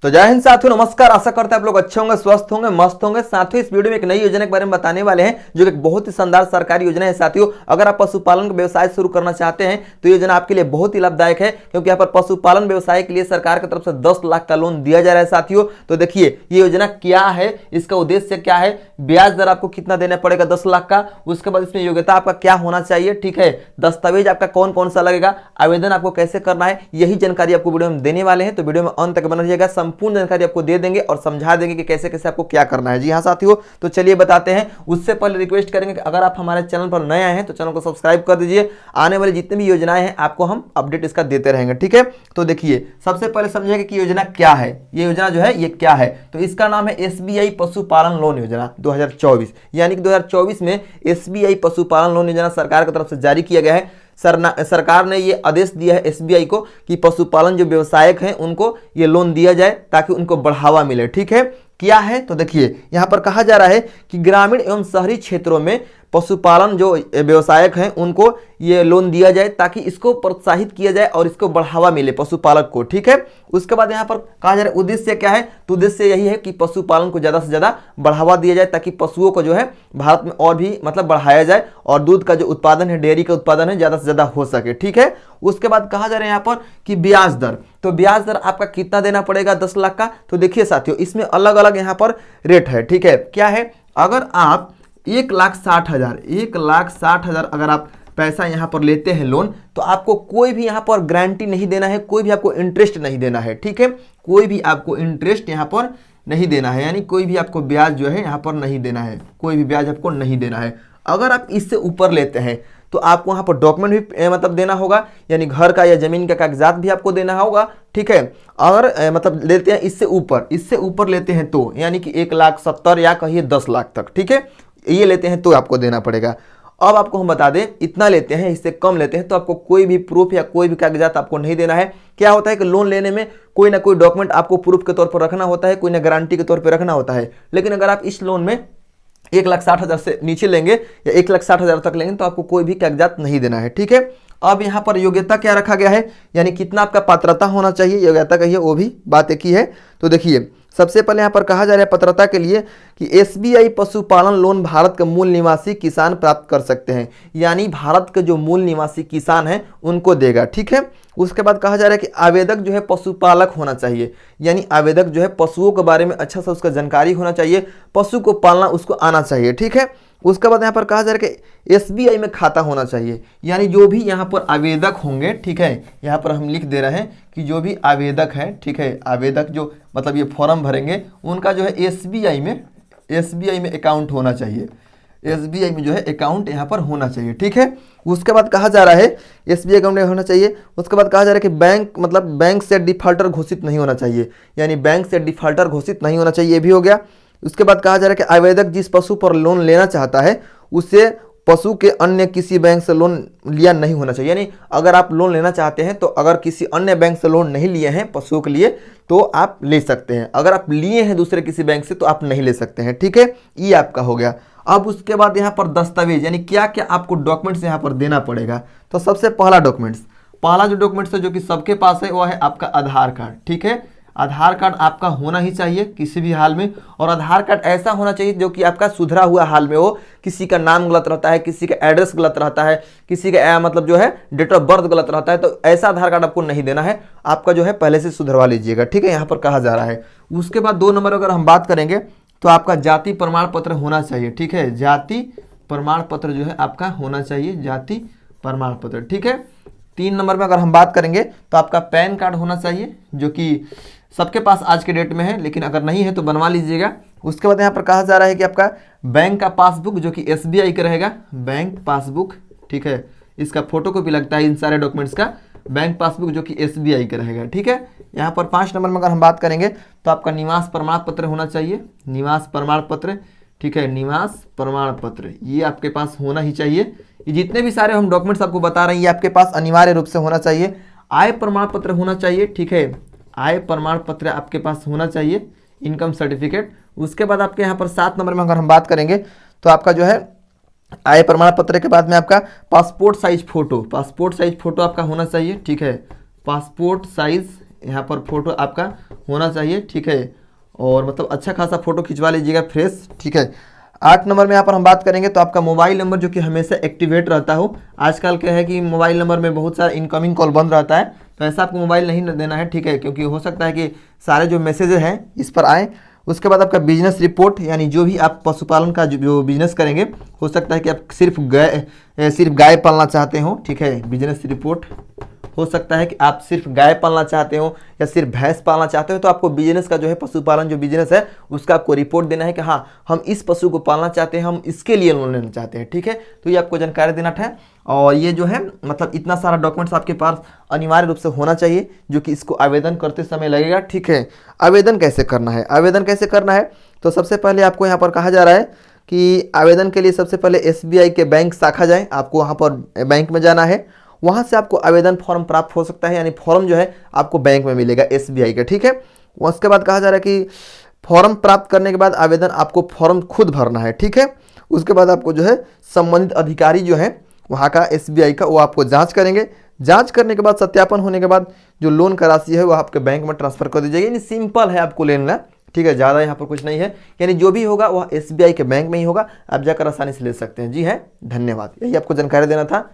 तो जय हिंद साथियों, नमस्कार। आशा करते हैं आप लोग अच्छे होंगे, स्वस्थ होंगे, मस्त होंगे। साथियों, इस वीडियो में एक नई योजना के बारे में बताने वाले हैं जो कि बहुत ही शानदार सरकारी योजना है। साथियों, अगर आप पशुपालन का व्यवसाय शुरू करना चाहते हैं तो ये योजना आपके लिए बहुत ही लाभदायक है, क्योंकि यहाँ पर पशुपालन व्यवसाय के लिए सरकार की तरफ से 10 लाख का लोन दिया जा रहा है। साथियों, तो देखिए ये योजना क्या है, इसका उद्देश्य क्या है, ब्याज दर आपको कितना देना पड़ेगा 10 लाख का, उसके बाद इसमें योग्यता आपका क्या होना चाहिए, ठीक है, दस्तावेज आपका कौन कौन सा लगेगा, आवेदन आपको कैसे करना है, यही जानकारी आपको वीडियो में देने वाले हैं। तो वीडियो में अंत तक बना रहिएगा, संपूर्ण जानकारी आपको दे देंगे और समझा देंगे कि कैसे कैसे आपको क्या करना है। जी हाँ साथियों, तो चलिए बताते हैं। उससे पहले रिक्वेस्ट करेंगे कि अगर आप हमारे चैनल पर नए आए हैं तो चैनल को सब्सक्राइब कर दीजिए। आने वाली जितनी भी योजनाएं हैं आपको हम अपडेट इसका देते रहेंगे, ठीक है। तो देखिए, सबसे पहले समझिएगा कि योजना क्या है। ये योजना जो है ये क्या है, तो इसका नाम है एसबीआई पशुपालन लोन योजना 2024। यानी कि 2024 में एसबीआई पशुपालन लोन योजना सरकार की तरफ से जारी किया गया है। सरकार ने ये आदेश दिया है एसबीआई को कि पशुपालन जो व्यवसायक हैं उनको ये लोन दिया जाए ताकि उनको बढ़ावा मिले, ठीक है। क्या है, तो देखिए यहाँ पर कहा जा रहा है कि ग्रामीण एवं शहरी क्षेत्रों में पशुपालन जो व्यवसायक हैं उनको ये लोन दिया जाए ताकि इसको प्रोत्साहित किया जाए और इसको बढ़ावा मिले पशुपालक को, ठीक है। उसके बाद यहाँ पर कहा जा रहा है उद्देश्य क्या है, तो उद्देश्य यही है कि पशुपालन को ज़्यादा से ज़्यादा बढ़ावा दिया जाए ताकि पशुओं को जो है भारत में और भी बढ़ाया जाए और दूध का जो उत्पादन है, डेयरी का उत्पादन है, ज़्यादा से ज़्यादा हो सके, ठीक है। उसके बाद कहा जा रहा है यहाँ पर कि ब्याज दर, तो ब्याज दर आपका कितना देना पड़ेगा 10 लाख का। तो देखिए साथियों, इसमें अलग अलग यहाँ पर रेट है, ठीक है। क्या है, अगर आप 1,60,000 अगर आप पैसा यहाँ पर लेते हैं लोन, तो आपको कोई भी यहाँ पर गारंटी नहीं देना है, कोई भी आपको इंटरेस्ट नहीं देना है, ठीक है। कोई भी आपको इंटरेस्ट यहाँ पर नहीं देना है, यानी कोई भी आपको ब्याज जो है यहाँ पर नहीं देना है, कोई भी ब्याज आपको नहीं देना है। अगर आप इससे ऊपर लेते हैं तो आपको वहाँ पर डॉक्यूमेंट भी देना होगा, यानी घर का या जमीन का कागजात भी आपको देना होगा, ठीक है। अगर लेते हैं इससे ऊपर लेते हैं तो यानी कि 1,70,000 या कहिए 10 लाख तक, ठीक है, ये लेते हैं तो आपको देना पड़ेगा। अब आपको हम बता दें, इतना लेते हैं, इससे कम लेते हैं तो आपको कोई भी प्रूफ या कोई भी कागजात आपको नहीं देना है। क्या होता है कि लोन लेने में कोई ना कोई डॉक्यूमेंट आपको प्रूफ के तौर पर रखना होता है, कोई ना गारंटी के तौर पर रखना होता है। लेकिन अगर आप इस लोन में 1,60,000 से नीचे लेंगे या 1,60,000 तक लेंगे तो आपको कोई भी कागजात नहीं देना है, ठीक है। अब यहाँ पर योग्यता क्या रखा गया है, यानी कितना आपका पात्रता होना चाहिए, योग्यता कहिए, वो भी बात एक ही है। तो देखिए, सबसे पहले यहाँ पर कहा जा रहा है पात्रता के लिए कि एसबीआई पशुपालन लोन भारत के मूल निवासी किसान प्राप्त कर सकते हैं, यानी भारत के जो मूल निवासी किसान हैं उनको देगा, ठीक है। उसके बाद कहा जा रहा है कि आवेदक जो है पशुपालक होना चाहिए, यानी आवेदक जो है पशुओं के बारे में अच्छा सा उसका जानकारी होना चाहिए, पशु को पालना उसको आना चाहिए, ठीक है। उसके बाद यहाँ पर कहा जा रहा है कि एसबीआई में खाता होना चाहिए, यानी जो भी यहाँ पर आवेदक होंगे, ठीक है, यहाँ पर हम लिख दे रहे हैं कि जो भी आवेदक है, ठीक है, आवेदक जो ये फॉर्म भरेंगे उनका जो है एसबीआई में अकाउंट होना चाहिए, एसबीआई में जो है अकाउंट यहाँ पर होना चाहिए, ठीक है। उसके बाद कहा जा रहा है एसबीआई अकाउंट होना चाहिए। उसके बाद कहा जा रहा है कि बैंक से डिफॉल्टर घोषित नहीं होना चाहिए, यानी बैंक से डिफॉल्टर घोषित नहीं होना चाहिए, ये भी हो गया। उसके बाद कहा जा रहा है कि आवेदक जिस पशु पर लोन लेना चाहता है उससे पशु के अन्य किसी बैंक से लोन लिया नहीं होना चाहिए, यानी अगर आप लोन लेना चाहते हैं तो अगर किसी अन्य बैंक से लोन नहीं लिए हैं पशुओं के लिए तो आप ले सकते हैं, अगर आप लिए हैं दूसरे किसी बैंक से तो आप नहीं ले सकते हैं, ठीक है। ये आपका हो गया। अब उसके बाद यहाँ पर दस्तावेज, यानी क्या क्या आपको डॉक्यूमेंट्स यहाँ पर देना पड़ेगा। तो सबसे पहला जो डॉक्यूमेंट्स है जो कि सबके पास है वो है आपका आधार कार्ड, ठीक है। आधार कार्ड आपका होना ही चाहिए किसी भी हाल में, और आधार कार्ड ऐसा होना चाहिए जो कि आपका सुधरा हुआ हाल में हो। किसी का नाम गलत रहता है, किसी का एड्रेस गलत रहता है, किसी का जो है डेट ऑफ बर्थ गलत रहता है, तो ऐसा आधार कार्ड आपको नहीं देना है, आपका जो है पहले से सुधरवा लीजिएगा, ठीक है, यहाँ पर कहा जा रहा है। उसके बाद 2 नंबर अगर हम बात करेंगे तो आपका जाति प्रमाण पत्र होना चाहिए, ठीक है, जाति प्रमाण पत्र जो है आपका होना चाहिए, जाति प्रमाण पत्र, ठीक है। 3 नंबर में अगर हम बात करेंगे तो आपका पैन कार्ड होना चाहिए, जो कि सबके पास आज के डेट में है, लेकिन अगर नहीं है तो बनवा लीजिएगा। उसके बाद यहाँ पर कहा जा रहा है कि आपका बैंक का पासबुक जो कि एसबीआई का रहेगा, बैंक पासबुक, ठीक है, इसका फोटोकॉपी लगता है इन सारे डॉक्यूमेंट्स का, बैंक पासबुक जो कि एसबीआई का रहेगा, ठीक है। यहाँ पर 5 नंबर में अगर हम बात करेंगे तो आपका निवास प्रमाण पत्र होना चाहिए, निवास प्रमाण पत्र, ठीक है, निवास प्रमाण पत्र ये आपके पास होना ही चाहिए। ये जितने भी सारे हम डॉक्यूमेंट्स आपको बता रहे हैं ये आपके पास अनिवार्य रूप से होना चाहिए। आय प्रमाण पत्र होना चाहिए, ठीक है, आय प्रमाण पत्र आपके पास होना चाहिए, इनकम सर्टिफिकेट। उसके बाद आपके यहाँ पर 7 नंबर में अगर हम बात करेंगे तो आपका जो है आय प्रमाण पत्र के बाद में आपका पासपोर्ट साइज फोटो आपका होना चाहिए, ठीक है, पासपोर्ट साइज यहाँ पर फोटो आपका होना चाहिए, ठीक है। और मतलब अच्छा खासा फोटो खिंचवा लीजिएगा फ्रेश, ठीक है। 8 नंबर में यहाँ पर हम बात करेंगे तो आपका मोबाइल नंबर जो कि हमेशा एक्टिवेट रहता हो। आजकल क्या है कि मोबाइल नंबर में बहुत सारा इनकमिंग कॉल बंद रहता है, तो ऐसा आपको मोबाइल नहीं देना है, ठीक है, क्योंकि हो सकता है कि सारे जो मैसेजेस हैं इस पर आए। उसके बाद आपका बिजनेस रिपोर्ट, यानी जो भी आप पशुपालन का जो बिजनेस करेंगे, हो सकता है कि आप सिर्फ गाय पालना चाहते हो, ठीक है। बिजनेस रिपोर्ट हो सकता है कि आप सिर्फ गाय पालना चाहते हो या सिर्फ भैंस पालना चाहते हो, तो आपको बिजनेस का जो है पशुपालन जो बिजनेस है उसका आपको रिपोर्ट देना है कि हाँ हम इस पशु को पालना चाहते हैं, हम इसके लिए लोन लेना चाहते हैं, ठीक है। तो ये आपको जानकारी देना था। और ये जो है मतलब इतना सारा डॉक्यूमेंट्स आपके पास अनिवार्य रूप से होना चाहिए, जो कि इसको आवेदन करते समय लगेगा, ठीक है। आवेदन कैसे करना है, आवेदन कैसे करना है, तो सबसे पहले आपको यहाँ पर कहा जा रहा है कि आवेदन के लिए सबसे पहले SBI के बैंक शाखा जाएँ, आपको वहाँ पर बैंक में जाना है, वहाँ से आपको आवेदन फॉर्म प्राप्त हो सकता है, यानी फॉर्म जो है आपको बैंक में मिलेगा SBI का, ठीक है। उसके बाद कहा जा रहा है कि फॉर्म प्राप्त करने के बाद आवेदन आपको फॉर्म खुद भरना है, ठीक है। उसके बाद आपको जो है संबंधित अधिकारी जो है वहाँ का SBI का, वो आपको जांच करेंगे। जांच करने के बाद सत्यापन होने के बाद जो लोन का राशि है वो आपके बैंक में ट्रांसफर कर दी जाएगी। यानी सिंपल है आपको लेना, ठीक है, ज़्यादा यहाँ पर कुछ नहीं है। यानी जो भी होगा वह SBI के बैंक में ही होगा, आप जाकर आसानी से ले सकते हैं। जी है, धन्यवाद, यही आपको जानकारी देना था।